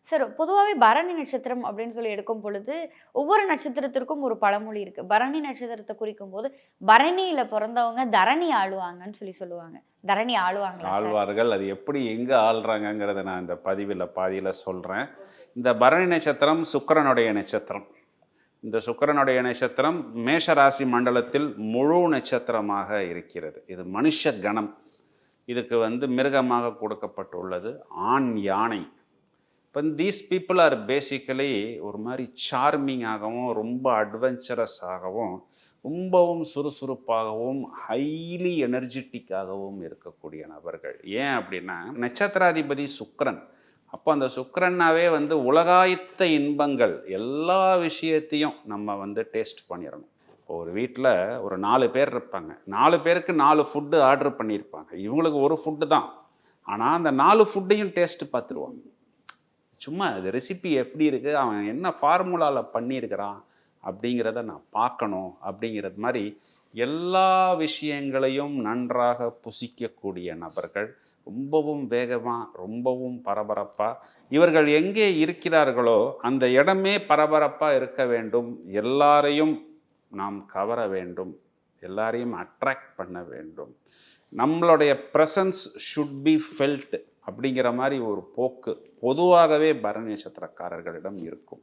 Sir பொதுவாவே பரணி நட்சத்திரம் அப்படின்னு சொல்லி எடுக்கும் பொழுது, ஒவ்வொரு நட்சத்திரத்திற்கும் ஒரு பழமொழி இருக்கு. பரணி நட்சத்திரத்த குறிக்கும்போது, பரணியில பொறந்தவங்க தரணி ஆளுவாங்கன்னு சொல்லி சொல்லுவாங்க. தரணி ஆளுவாங்களா சார்? ஆழ்வார்கள். அது எப்படி எங்க ஆள்றாங்கங்கிறத நான் இந்த பதிவில பாதியில சொல்றேன். இந்த பரணி நட்சத்திரம் சுக்கிரனுடைய நட்சத்திரம். இந்த சுக்கிரனுடைய நட்சத்திரம் மேஷ ராசி மண்டலத்தில் முழு நட்சத்திரமாக இருக்கிறது. இது மனுஷ கணம். இதுக்கு மிருகமாக கொடுக்கப்பட்டுள்ளது ஆண் யானை. இப்போ தீஸ் பீப்புள் ஆர் பேசிக்கலி ஒரு மாதிரி சார்மிங்காகவும் ரொம்ப அட்வென்ச்சரஸாகவும் ரொம்பவும் சுறுசுறுப்பாகவும் ஹைலி எனர்ஜெட்டிக்காகவும் இருக்கக்கூடிய நபர்கள். ஏன் அப்படின்னா நட்சத்திராதிபதி சுக்கிரன். அப்போ அந்த சுக்கிரன்னாவே உலகாயத்த இன்பங்கள் எல்லா விஷயத்தையும் நம்ம டேஸ்ட் பண்ணிடணும். இப்போ ஒரு வீட்டில் ஒரு 4 பேர் இருப்பாங்க. 4 பேருக்கு 4 ஃபுட்டு ஆர்டர் பண்ணியிருப்பாங்க. இவங்களுக்கு ஒரு ஃபுட்டு தான். ஆனால் அந்த 4 ஃபுட்டையும் டேஸ்ட் பார்த்துருவாங்க. சும்மா அது ரெசிபி எப்படி இருக்குது, அவன் என்ன ஃபார்முலாவில் பண்ணியிருக்கிறான் அப்படிங்கிறத நான் பார்க்கணும் அப்படிங்கிறது மாதிரி எல்லா விஷயங்களையும் நன்றாக புசிக்கக்கூடிய நபர்கள். ரொம்பவும் வேகமாக, ரொம்பவும் பரபரப்பாக. இவர்கள் எங்கே இருக்கிறார்களோ அந்த இடமே பரபரப்பாக இருக்க வேண்டும். எல்லாரையும் நாம் கவர வேண்டும், எல்லாரையும் அட்ராக்ட் பண்ண வேண்டும். நம்மளுடைய ப்ரெசன்ஸ் ஷுட் பி ஃபெல்ட் அப்படிங்கிற மாதிரி ஒரு போக்கு பொதுவாகவே பரணி நட்சத்திரக்காரர்களிடம் இருக்கும்.